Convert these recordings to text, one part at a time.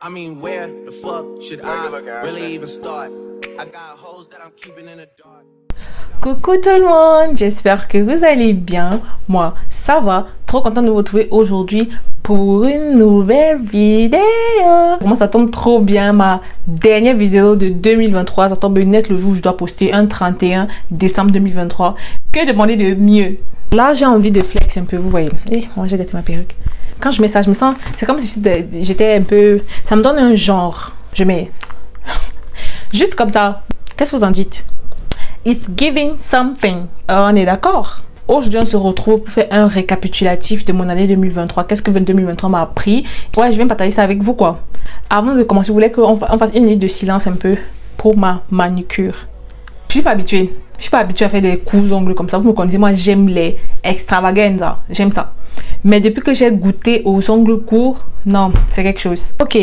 I mean, where the fuck should I really even start? I got hoes that I'm keeping in the dark. Coucou tout le monde, j'espère que vous allez bien. Moi, ça va. Trop content de vous retrouver aujourd'hui pour une nouvelle vidéo. Moi, ça tombe trop bien. Ma dernière vidéo de 2023, ça tombe net le jour où je dois poster un 31 décembre 2023. Que demander de mieux? Là, j'ai envie de flex un peu, vous voyez. Moi, j'ai gâté ma perruque. Quand je mets ça, je me sens... C'est comme si j'étais un peu... Ça me donne un genre. Je mets... Juste comme ça. Qu'est-ce que vous en dites? It's giving something. On est d'accord? Aujourd'hui, on se retrouve pour faire un récapitulatif de mon année 2023. Qu'est-ce que 2023 m'a appris? Ouais, je viens partager ça avec vous, quoi. Avant de commencer, je voulais qu'on fasse une minute de silence un peu pour ma manucure. Je suis pas habituée. Je suis pas habituée à faire des coups ongles comme ça. Vous me connaissez, moi, j'aime les extravaganza. J'aime ça. Mais depuis que j'ai goûté aux ongles courts, non, c'est quelque chose. Ok.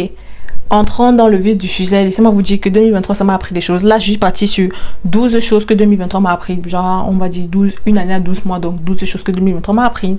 Entrons dans le vif du sujet, laissez-moi vous dire que 2023, ça m'a appris des choses. Là, je suis partie sur 12 choses que 2023 m'a appris. Genre, on va dire 12, une année à 12 mois, donc 12 choses que 2023 m'a appris.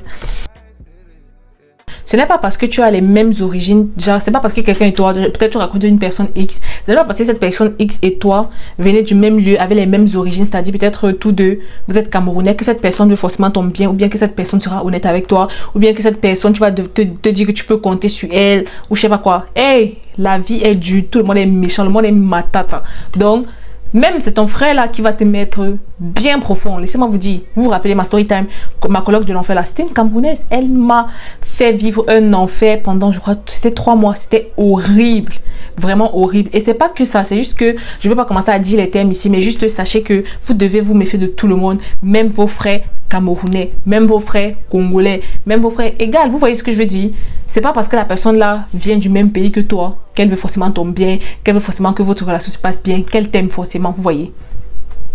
Ce n'est pas parce que tu as les mêmes origines, genre, c'est pas parce que quelqu'un et toi, peut-être tu racontes une personne X, c'est pas parce que cette personne X et toi venez du même lieu, avec les mêmes origines, c'est-à-dire peut-être tous deux, vous êtes Camerounais, que cette personne veut forcément tomber bien, ou bien que cette personne sera honnête avec toi, ou bien que cette personne, tu vas te dire que tu peux compter sur elle, ou je sais pas quoi. Hey, la vie est dure, tout le monde est méchant, le monde est matata. Donc, même c'est ton frère là qui va te mettre bien profond. Laissez-moi vous dire, vous vous rappelez ma story time, ma coloc de l'enfer là, c'était une Camerounaise. Elle m'a fait vivre un enfer pendant, je crois, c'était 3 mois. C'était horrible, vraiment horrible. Et c'est pas que ça, c'est juste que je vais pas commencer à dire les termes ici, mais juste sachez que vous devez vous méfier de tout le monde, même vos frères camerounais, même vos frères congolais, même vos frères égal. Vous voyez ce que je veux dire? C'est pas parce que la personne là vient du même pays que toi qu'elle veut forcément ton bien, qu'elle veut forcément que votre relation se passe bien, qu'elle t'aime forcément, vous voyez?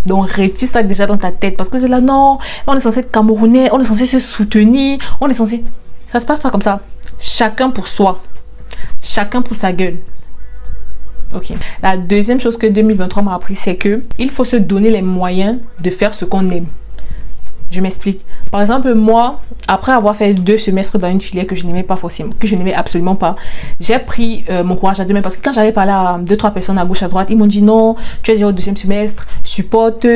Donc retire ça déjà dans ta tête, parce que c'est là, non, on est censé être camerounais, on est censé se soutenir, on est censé... Ça se passe pas comme ça. Chacun pour soi, chacun pour sa gueule. Ok. La deuxième chose que 2023 m'a appris, c'est que il faut se donner les moyens de faire ce qu'on aime. Je m'explique. Par exemple, moi, après avoir fait 2 semestres dans une filière que je n'aimais pas forcément, que je n'aimais absolument pas, j'ai pris mon courage à deux mains, parce que quand j'avais parlé à 2-3 personnes à gauche à droite, ils m'ont dit non, tu es déjà au 2e semestre, supporte,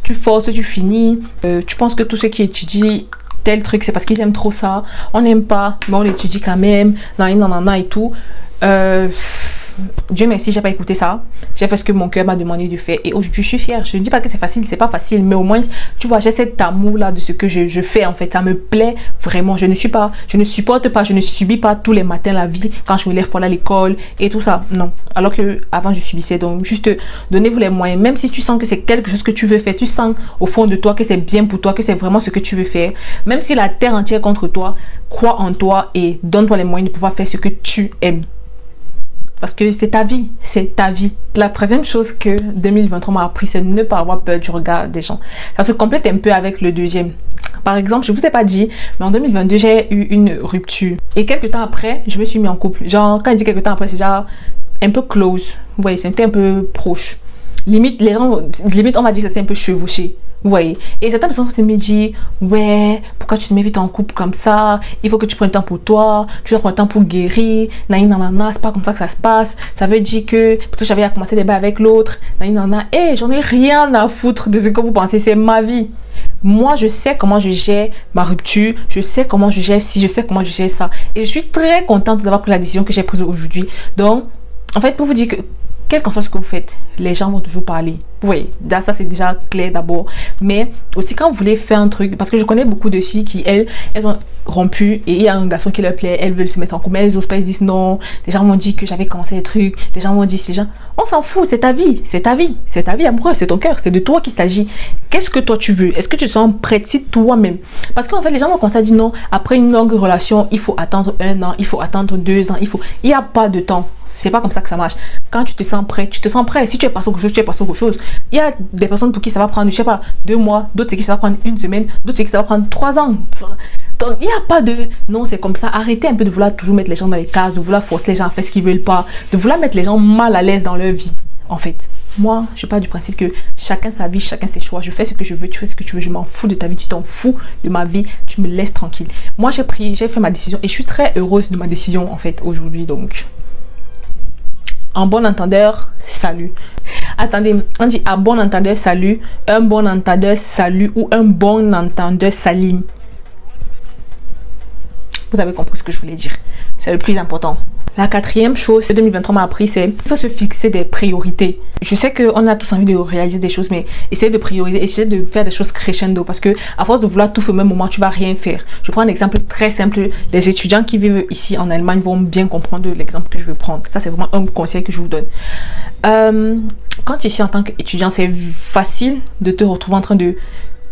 tu forces, tu finis, tu penses que tous ceux qui étudient tel truc, c'est parce qu'ils aiment trop ça, on n'aime pas, mais on étudie quand même, nan et tout. Dieu merci, j'ai pas écouté ça. J'ai fait ce que mon cœur m'a demandé de faire. Et aujourd'hui, je suis fière. Je ne dis pas que c'est facile, c'est pas facile. Mais au moins, tu vois, j'ai cet amour là de ce que je fais en fait. Ça me plaît vraiment. Je ne supporte pas, je ne subis pas tous les matins la vie quand je me lève pour aller à l'école et tout ça. Non. Alors que avant je subissais. Donc, juste donnez-vous les moyens. Même si tu sens que c'est quelque chose que tu veux faire, tu sens au fond de toi que c'est bien pour toi, que c'est vraiment ce que tu veux faire. Même si la terre entière est contre toi, crois en toi et donne-toi les moyens de pouvoir faire ce que tu aimes. Parce que c'est ta vie, c'est ta vie. La troisième chose que 2023 m'a appris, c'est de ne pas avoir peur du regard des gens. Ça se complète un peu avec le deuxième. Par exemple, je vous ai pas dit, mais en 2022, j'ai eu une rupture. Et quelques temps après, je me suis mis en couple. Genre, quand je dis quelques temps après, c'est genre un peu close. Vous voyez, c'était un peu proche. Limite, les gens, limite, on m'a dit que c'est un peu chevauché. Vous voyez. Et certaines personnes se me disent, ouais, pourquoi tu te mets vite en couple comme ça? Il faut que tu prennes le temps pour toi, tu dois prendre le temps pour guérir. Nanana, c'est pas comme ça que ça se passe. Ça veut dire que peut-être j'avais à commencer des bails avec l'autre. Nanana, j'en ai rien à foutre de ce que vous pensez, c'est ma vie. Moi, je sais comment je gère ma rupture, je sais comment je gère ci, je sais comment je gère ça. Et je suis très contente d'avoir pris la décision que j'ai prise aujourd'hui. Donc, en fait, pour vous dire que quel qu'en soit ce que vous faites, les gens vont toujours parler. Vous voyez, ça c'est déjà clair d'abord. Mais aussi quand vous voulez faire un truc, parce que je connais beaucoup de filles qui, elles ont rompu et il y a un garçon qui leur plaît, elles veulent se mettre en couple, mais elles osent pas, elles disent non. Les gens m'ont dit que j'avais commencé des trucs, les gens m'ont dit, on s'en fout, c'est ta vie, c'est ta vie, c'est ta vie amoureuse, c'est ton cœur, c'est de toi qu'il s'agit. Qu'est-ce que toi tu veux? Est-ce que tu te sens prête si toi-même? Parce qu'en fait, les gens vont commencer à dire non, après une longue relation, il faut attendre 1 an, il faut attendre 2 ans, il n'y a pas de temps. C'est pas comme ça que ça marche. Quand tu te sens prêt, tu te sens prêt. Si tu es passé autre chose, tu es passé autre chose. Il y a des personnes pour qui ça va prendre, je sais pas, 2 mois, d'autres c'est qui ça va prendre 1 semaine, d'autres c'est qui ça va prendre 3 ans. Donc il n'y a pas de non, c'est comme ça. Arrêtez un peu de vouloir toujours mettre les gens dans les cases, de vouloir forcer les gens à faire ce qu'ils veulent pas, de vouloir mettre les gens mal à l'aise dans leur vie. En fait, moi, je pars du principe que chacun sa vie, chacun ses choix. Je fais ce que je veux, tu fais ce que tu veux. Je m'en fous de ta vie, tu t'en fous de ma vie, tu me laisses tranquille. Moi, j'ai fait ma décision et je suis très heureuse de ma décision en fait aujourd'hui. Donc En bon entendeur, salut. Attendez, on dit à bon entendeur, salut, un bon entendeur, salut ou un bon entendeur, saline. Vous avez compris ce que je voulais dire. C'est le plus important. La quatrième chose que 2023 m'a appris, c'est qu'il faut se fixer des priorités. Je sais qu'on a tous envie de réaliser des choses, mais essayez de prioriser, essayez de faire des choses crescendo parce que à force de vouloir tout faire au même moment, tu vas rien faire. Je prends un exemple très simple. Les étudiants qui vivent ici en Allemagne vont bien comprendre l'exemple que je veux prendre. Ça, c'est vraiment un conseil que je vous donne. Quand tu es ici en tant qu'étudiant, c'est facile de te retrouver en train de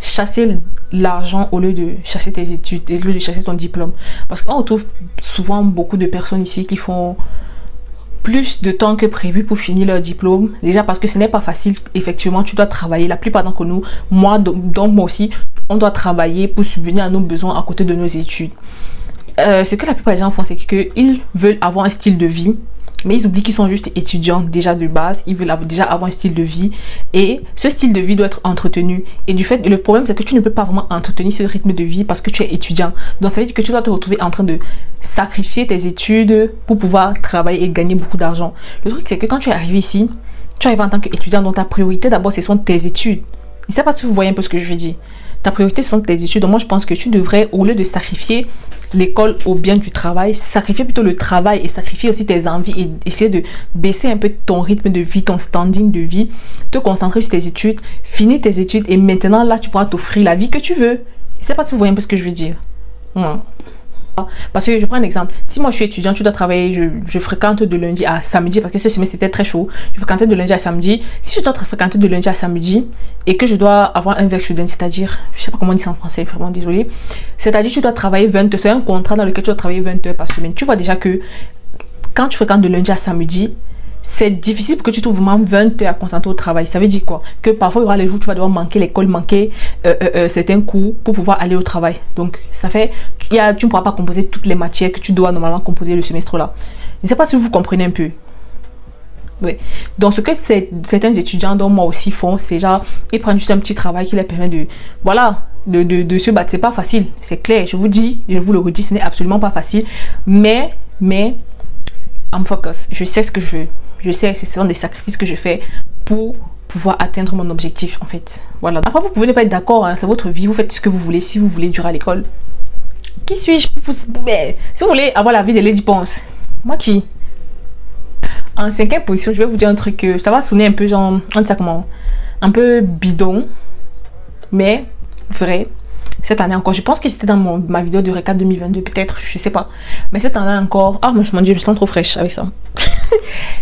chasser l'argent au lieu de chasser tes études, au lieu de chasser ton diplôme. Parce qu'on retrouve souvent beaucoup de personnes ici qui font plus de temps que prévu pour finir leur diplôme. Déjà parce que ce n'est pas facile. Effectivement, tu dois travailler. La plupart d'entre nous, donc moi aussi, on doit travailler pour subvenir à nos besoins à côté de nos études. Ce que la plupart des gens font, c'est qu'ils veulent avoir un style de vie, mais ils oublient qu'ils sont juste étudiants déjà de base. Ils veulent déjà avoir un style de vie et ce style de vie doit être entretenu. Et le problème, c'est que tu ne peux pas vraiment entretenir ce rythme de vie parce que tu es étudiant. Donc ça veut dire que tu dois te retrouver en train de sacrifier tes études pour pouvoir travailler et gagner beaucoup d'argent. Le truc, c'est que quand tu es arrivé ici, tu arrives en tant qu'étudiant, donc ta priorité d'abord, ce sont tes études. Je ne sais pas si vous voyez un peu ce que je veux dire. Ta priorité, ce sont tes études. Donc moi, je pense que tu devrais, au lieu de sacrifier l'école au bien du travail, sacrifier plutôt le travail et sacrifier aussi tes envies et essayer de baisser un peu ton rythme de vie, ton standing de vie, te concentrer sur tes études, finir tes études et maintenant là tu pourras t'offrir la vie que tu veux. Je ne sais pas si vous voyez un peu ce que je veux dire. Parce que je prends un exemple, si moi je suis étudiant, tu dois travailler, je fréquente de lundi à samedi parce que ce semestre c'était très chaud, je fréquentais de lundi à samedi. Si je dois fréquenter de lundi à samedi et que je dois avoir un workstudent, c'est-à-dire, je sais pas comment on dit ça en français, vraiment désolé, c'est-à-dire tu dois travailler 20 heures, c'est un contrat dans lequel tu dois travailler 20 heures par semaine. Tu vois déjà que quand tu fréquentes de lundi à samedi, c'est difficile pour que tu trouves vraiment 20 heures à concentrer au travail. Ça veut dire quoi? Que parfois il y aura les jours où tu vas devoir manquer l'école, manquer certains cours pour pouvoir aller au travail. Donc ça fait, tu ne pourras pas composer toutes les matières que tu dois normalement composer le semestre là. Je ne sais pas si vous comprenez un peu. Oui. Donc ce que certains étudiants, dont moi aussi, font, c'est genre, ils prennent juste un petit travail qui leur permet de, voilà, de se battre. C'est pas facile, c'est clair. Je vous dis, je vous le redis, ce n'est absolument pas facile. Mais, I'm focus. Je sais ce que je veux. Je sais que ce sont des sacrifices que je fais pour pouvoir atteindre mon objectif, en fait. Voilà. Après, vous pouvez ne pas être d'accord, hein, c'est votre vie, vous faites ce que vous voulez, si vous voulez durer à l'école. Qui suis-je? Si vous voulez avoir la vie de Lady Ponce, moi qui? En cinquième position, je vais vous dire un truc, ça va sonner un peu genre, on dit ça comment? Un peu bidon, mais vrai. Cette année encore, je pense que c'était dans ma vidéo de récap 2022, peut-être, je sais pas. Mais cette année encore, mon Dieu, je me sens trop fraîche avec ça.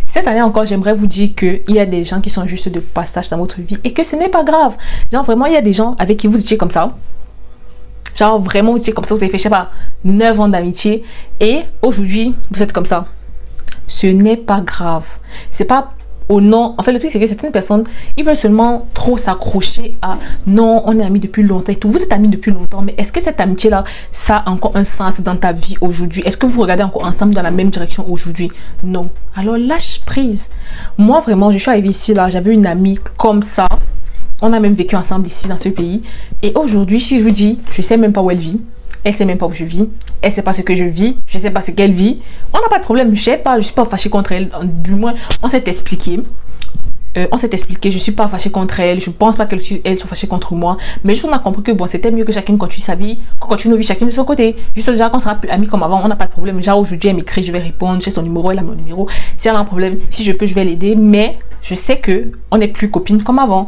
Cette année encore, j'aimerais vous dire qu'il y a des gens qui sont juste de passage dans votre vie et que ce n'est pas grave. Genre vraiment, il y a des gens avec qui vous étiez comme ça. Genre vraiment, vous étiez comme ça, vous avez fait, je sais pas, 9 ans d'amitié et aujourd'hui, vous êtes comme ça. Ce n'est pas grave. C'est pas au nom. En fait, le truc, c'est que certaines personnes, ils veulent seulement trop s'accrocher à non, on est amis depuis longtemps et tout. Vous êtes amis depuis longtemps, mais est-ce que cette amitié-là, ça a encore un sens dans ta vie aujourd'hui? Est-ce que vous regardez encore ensemble dans la même direction aujourd'hui? Non. Alors lâche prise. Moi, vraiment, je suis arrivée ici, là, j'avais une amie comme ça. On a même vécu ensemble ici, dans ce pays. Et aujourd'hui, si je vous dis, je sais même pas où elle vit. Elle sait même pas où je vis. Elle sait pas ce que je vis. Je sais pas ce qu'elle vit. On n'a pas de problème. Je sais pas. Je suis pas fâchée contre elle. Du moins, on s'est expliqué. Je suis pas fâchée contre elle. Je pense pas qu'elle soit fâchée contre moi. Mais juste on a compris que bon, c'était mieux que chacune continue sa vie. Qu'on continue nos vies chacune de son côté. Juste déjà qu'on sera plus amis comme avant. On n'a pas de problème. Genre aujourd'hui, elle m'écrit, je vais répondre. J'ai son numéro, elle a mon numéro. Si elle a un problème, si je peux, je vais l'aider. Mais je sais que on n'est plus copines comme avant.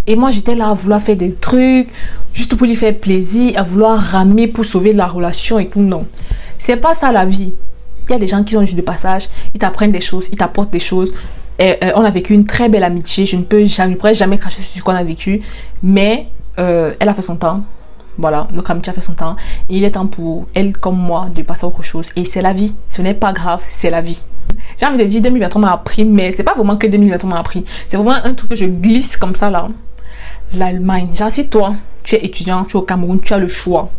Et moi j'étais là à vouloir faire des trucs juste pour lui faire plaisir, à vouloir ramer pour sauver la relation et tout. Non, c'est pas ça la vie. Il y a des gens qui sont juste de passage, ils t'apprennent des choses, ils t'apportent des choses. On a vécu une très belle amitié. Je ne pourrais jamais cracher sur ce qu'on a vécu, mais elle a fait son temps. Voilà, notre amitié a fait son temps et il est temps pour elle comme moi de passer à autre chose. Et c'est la vie, ce n'est pas grave, c'est la vie. J'ai envie de dire 2023 m'a appris, mais c'est pas vraiment que 2023 m'a appris. C'est vraiment un truc que je glisse comme ça là. L'Allemagne. Genre si toi, tu es étudiant, tu es au Cameroun, tu as le choix.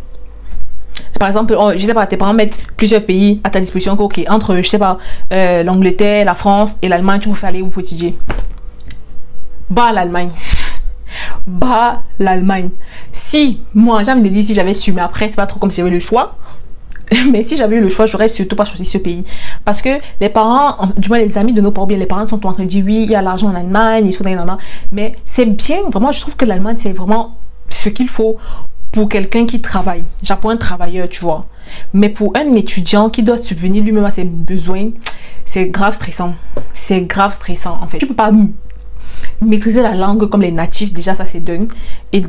Par exemple, je sais pas, tes parents mettent plusieurs pays à ta disposition. Ok, entre, je sais pas, l'Angleterre, la France et l'Allemagne, tu préfères aller où pour étudier? Bah l'Allemagne. Bah l'Allemagne. Si, moi, j'ai envie de dire si j'avais su, mais après, c'est pas trop comme si j'avais le choix. Mais si j'avais eu le choix, j'aurais surtout pas choisi ce pays. Parce que les parents, du moins les amis de nos parents, bien les parents sont en train de dire oui, il y a l'argent en Allemagne, il faut dans mais c'est bien, vraiment, je trouve que l'Allemagne, c'est vraiment ce qu'il faut pour quelqu'un qui travaille. Genre pour un travailleur, tu vois. Mais pour un étudiant qui doit subvenir lui-même à ses besoins, c'est grave stressant. C'est grave stressant, en fait. Tu peux pas maîtriser la langue comme les natifs, déjà, ça c'est dingue. Et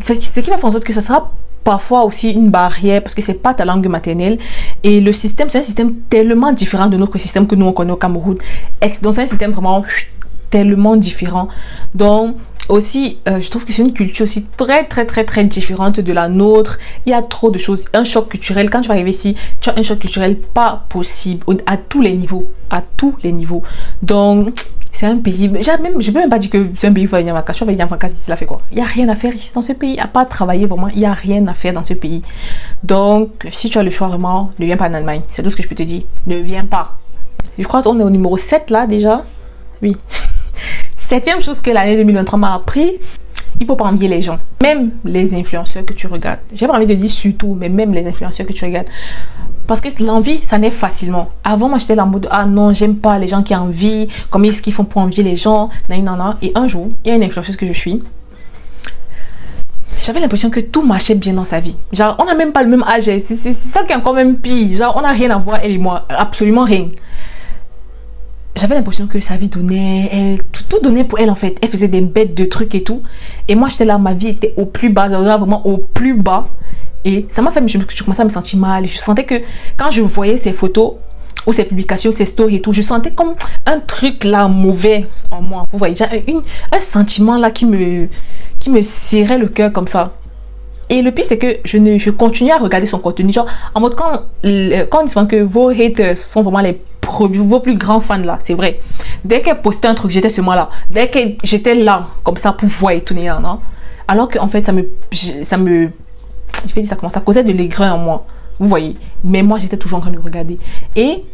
ce qui va faire en sorte que ça sera parfois aussi une barrière parce que c'est pas ta langue maternelle et le système c'est un système tellement différent de notre système que nous on connaît au Cameroun, donc c'est un système vraiment tellement différent, donc aussi je trouve que c'est une culture aussi très très très très différente de la nôtre. Il y a trop de choses, un choc culturel, quand tu vas arriver ici tu as un choc culturel pas possible à tous les niveaux, donc c'est un pays, je peux même pas dire que c'est un pays où il va venir en vacances. Tu vas venir en vacances ici, là fait quoi? Il n'y a rien à faire ici dans ce pays, à part travailler vraiment, il n'y a rien à faire dans ce pays. Donc, si tu as le choix vraiment, ne viens pas en Allemagne. C'est tout ce que je peux te dire. Ne viens pas. Je crois qu'on est au numéro 7 là déjà. Oui. Septième chose que l'année 2023 m'a appris, il faut pas envier les gens. Même les influenceurs que tu regardes. J'ai pas envie de dire surtout, mais même les influenceurs que tu regardes. Parce que l'envie, ça naît facilement. Avant, moi, j'étais là en mode, ah non, j'aime pas les gens qui envient. Comment est-ce qu'ils font pour envier les gens? Et un jour, il y a une influenceuse que je suis. J'avais l'impression que tout marchait bien dans sa vie. Genre, on n'a même pas le même âge. C'est ça qui est encore même pire. Genre, on n'a rien à voir, elle et moi. Absolument rien. J'avais l'impression que sa vie donnait, tout donnait pour elle en fait. Elle faisait des bêtes de trucs et tout. Et moi, j'étais là, ma vie était au plus bas, vraiment au plus bas. Et ça m'a fait, je commençais à me sentir mal. Je sentais que quand je voyais ses photos ou ses publications, ses stories et tout, je sentais comme un truc là mauvais en moi. Vous voyez, j'ai un sentiment là qui me serrait le cœur comme ça. Et le pire, c'est que je continuais à regarder son contenu. Genre, en mode, quand on dit souvent que vos haters sont vraiment vos plus grands fans là, c'est vrai. Dès qu'elle postait un truc, j'étais ce mois là. Dès que j'étais là, comme ça, pour voir et tout, non? Alors qu'en fait, ça causait de l'aigreur en moi. Vous voyez. Mais moi, j'étais toujours en train de regarder. Et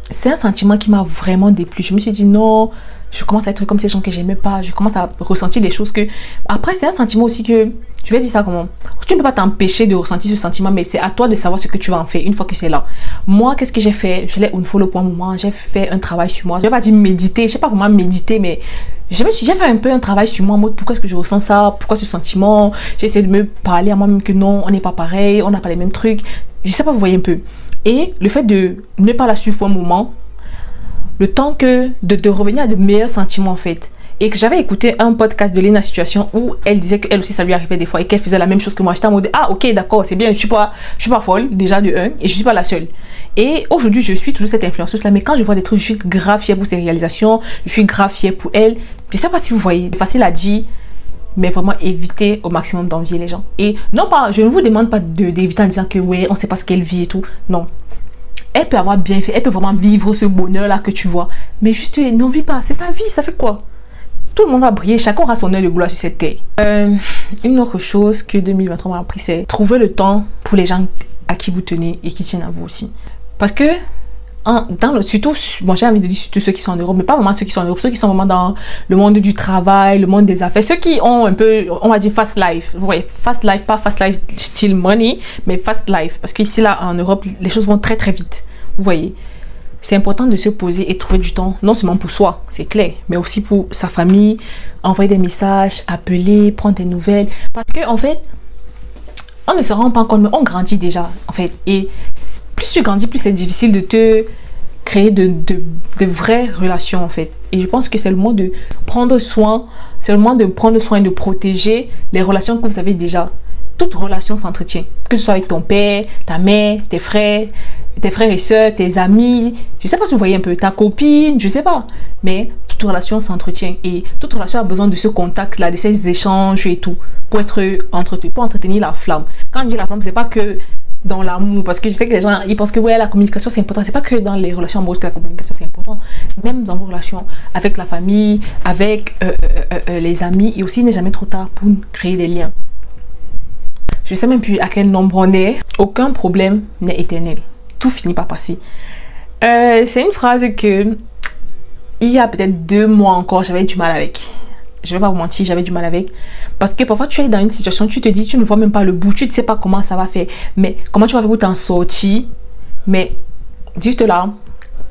c'est un sentiment qui m'a vraiment déplu. Je me suis dit non, je commence à être comme ces gens que j'aimais pas. Je commence à ressentir des choses que... Après, c'est un sentiment aussi que... Je vais dire ça comment? Tu ne peux pas t'empêcher de ressentir ce sentiment, mais c'est à toi de savoir ce que tu vas en faire une fois que c'est là. Moi, qu'est-ce que j'ai fait? Je l'ai unfollow pour un moment. J'ai fait un travail sur moi. Je vais pas dire méditer. Je sais pas comment méditer, mais j'ai fait un peu un travail sur moi en mode pourquoi est-ce que je ressens ça? Pourquoi ce sentiment? J'ai essayé de me parler à moi-même que non, on n'est pas pareil, on n'a pas les mêmes trucs. Je sais pas, vous voyez un peu. Et le fait de ne pas la suivre pour un moment, le temps que de revenir à de meilleurs sentiments en fait. Et que j'avais écouté un podcast de Lena Situation où elle disait qu'elle aussi ça lui arrivait des fois et qu'elle faisait la même chose que moi. J'étais en mode ah ok d'accord c'est bien, je suis pas folle déjà de 1 et je suis pas la seule. Et aujourd'hui je suis toujours cette influenceuse là, mais quand je vois des trucs je suis grave fière pour ses réalisations, je suis grave fière pour elle. Je sais pas si vous voyez, c'est facile à dire, mais vraiment éviter au maximum d'envier les gens. Et non pas, je ne vous demande pas d'éviter en disant que ouais on sait pas ce qu'elle vit et tout, non. Elle peut avoir bien fait, elle peut vraiment vivre ce bonheur là que tu vois, mais juste n'envie pas, c'est sa vie, ça fait quoi? Tout le monde va briller, chacun aura son œil de gloire sur cette terre. Une autre chose que 2023 m'a appris, c'est trouver le temps pour les gens à qui vous tenez et qui tiennent à vous aussi. Parce que, surtout, bon, j'ai envie de dire surtout ceux qui sont en Europe, mais pas vraiment ceux qui sont en Europe, ceux qui sont vraiment dans le monde du travail, le monde des affaires, ceux qui ont un peu, on va dire fast life. Vous voyez, fast life, pas fast life style money, mais fast life. Parce qu'ici, là, en Europe, les choses vont très très vite. Vous voyez. C'est important de se poser et trouver du temps, non seulement pour soi, c'est clair, mais aussi pour sa famille, envoyer des messages, appeler, prendre des nouvelles. Parce que en fait, on ne se rend pas compte, mais on grandit déjà, en fait. Et plus tu grandis, plus c'est difficile de te créer de vraies relations, en fait. Et je pense que c'est le moment de prendre soin, c'est le moment de prendre soin et de protéger les relations que vous avez déjà. Toute relation s'entretient, que ce soit avec ton père, ta mère, tes frères et soeurs, tes amis, je sais pas si vous voyez un peu, ta copine, je sais pas, mais toute relation s'entretient et toute relation a besoin de ce contact là, de ces échanges et tout pour être entretenu, pour entretenir la flamme. Quand je dis la flamme, c'est pas que dans l'amour, parce que je sais que les gens ils pensent que ouais la communication c'est important, c'est pas que dans les relations amoureuses que la communication c'est important, même dans vos relations avec la famille, avec les amis, et aussi il n'est jamais trop tard pour créer des liens. Je sais même plus à quel nombre on est. Aucun problème n'est éternel. Tout finit par passer. C'est une phrase que il y a peut-être 2 mois encore j'avais du mal avec. je vais pas vous mentir, j'avais du mal avec. Parce que parfois, tu es dans une situation, tu te dis, tu ne vois même pas le bout, tu ne sais pas comment ça va faire. Mais comment tu vas faire pour t'en sortir? Mais juste là,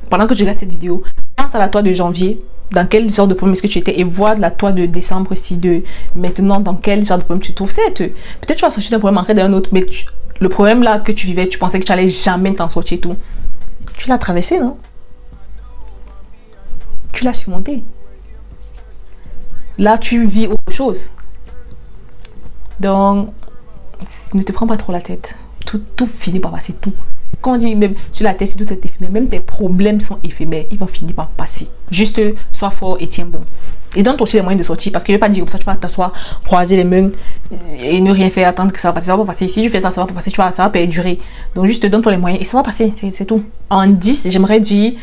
pendant que tu regardes cette vidéo, pense à la toi de janvier. Dans quel genre de problème est-ce que tu étais? Et vois la toi de décembre aussi, de maintenant, dans quel genre de problème tu te trouves. Peut-être tu vas sortir d'un problème après d'un autre, mais le problème là que tu vivais, tu pensais que tu allais jamais t'en sortir et tout. Tu l'as traversé, non? Tu l'as surmonté. Là, tu vis autre chose. Donc, ne te prends pas trop la tête. Tout finit par passer, tout. Quand on dit même sur la tête, tout est éphémère. Même tes problèmes sont éphémères. Ils vont finir par passer. Juste, sois fort et tiens bon. Et donne-toi aussi les moyens de sortir. Parce que je ne vais pas dire comme ça, tu vas t'asseoir, croiser les mains et ne rien faire, attendre que ça va passer. Ça va pas passer. Si tu fais ça, ça va pas passer. Tu vois, ça va perdurer. Donc, juste donne-toi les moyens et ça va passer. C'est tout. En 10, j'aimerais dire...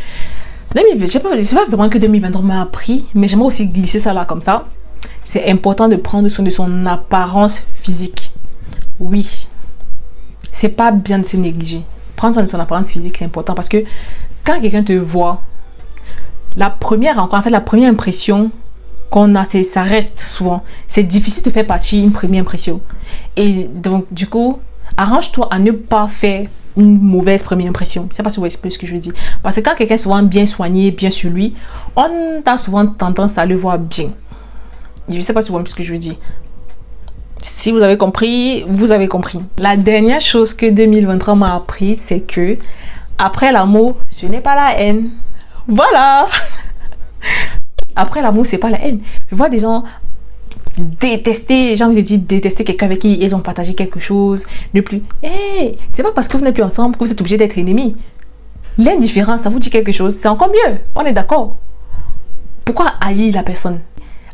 Je sais pas vraiment que 2023 m'a appris, mais j'aimerais aussi glisser ça là comme ça. C'est important de prendre soin de son apparence physique. Oui. C'est pas bien de se négliger. Prendre soin de son apparence physique, c'est important parce que quand quelqu'un te voit, la première impression qu'on a, ça reste souvent. C'est difficile de faire partie une première impression. Et donc, du coup, arrange-toi à ne pas faire une mauvaise première impression. Je sais pas si vous voyez ce que je veux dire. Parce que quand quelqu'un est souvent bien soigné, bien sur lui, on a souvent tendance à le voir bien. Je sais pas si vous voyez ce que je veux dire. Si vous avez compris, vous avez compris. La dernière chose que 2023 m'a appris, c'est que après l'amour, je n'ai pas la haine. Voilà. Après l'amour, c'est pas la haine. Je vois des gens détester, j'ai envie de dire détester quelqu'un avec qui ils ont partagé quelque chose, ne plus. Hey, c'est pas parce que vous n'êtes plus ensemble que vous êtes obligé d'être ennemis. L'indifférence, ça vous dit quelque chose, c'est encore mieux. On est d'accord. Pourquoi haïr la personne?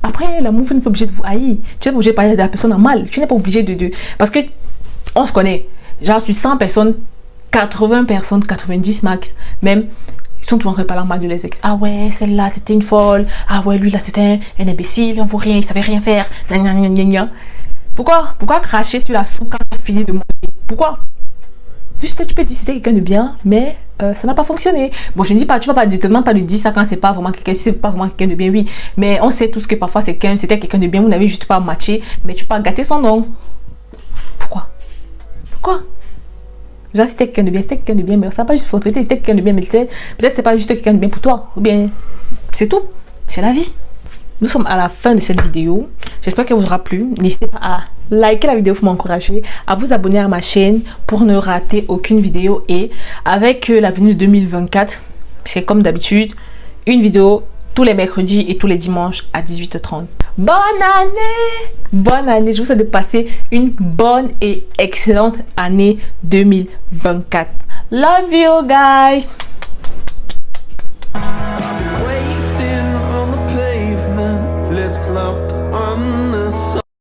Après l'amour, vous n'êtes pas obligé de vous haïr. Tu n'es pas obligé de parler de la personne en mal. Tu n'es pas obligé de... Parce que on se connaît. Genre sur 100 personnes, 80 personnes, 90 max, même, ils sont toujours en train de parler mal de les ex. Ah ouais, celle-là, c'était une folle. Ah ouais, lui là, c'était un imbécile, il ne vaut rien, il savait rien faire. Pourquoi cracher sur la soupe quand tu as fini de manger? Pourquoi? Juste, tu peux dire que c'était quelqu'un de bien, mais ça n'a pas fonctionné. Bon, je ne dis pas, tu vas pas te demander pas de dire ça quand c'est pas vraiment quelqu'un, si c'est pas vraiment quelqu'un de bien, oui. Mais on sait tous que parfois c'était quelqu'un de bien, vous n'avez juste pas matché, mais tu peux pas gâter son nom. Pourquoi? Genre, si c'était quelqu'un de bien, mais ça n'a pas juste fonctionné, c'était quelqu'un de bien, mais peut-être c'est pas juste quelqu'un de bien pour toi. Ou bien, c'est tout. C'est la vie. Nous sommes à la fin de cette vidéo. J'espère qu'elle vous aura plu. N'hésitez pas à liker la vidéo pour m'encourager, à vous abonner à ma chaîne pour ne rater aucune vidéo. Et avec la venue de 2024, c'est comme d'habitude, une vidéo tous les mercredis et tous les dimanches à 18h30. Bonne année! Bonne année! Je vous souhaite de passer une bonne et excellente année 2024. Love you guys! Waiting on the pavement, lips locked on the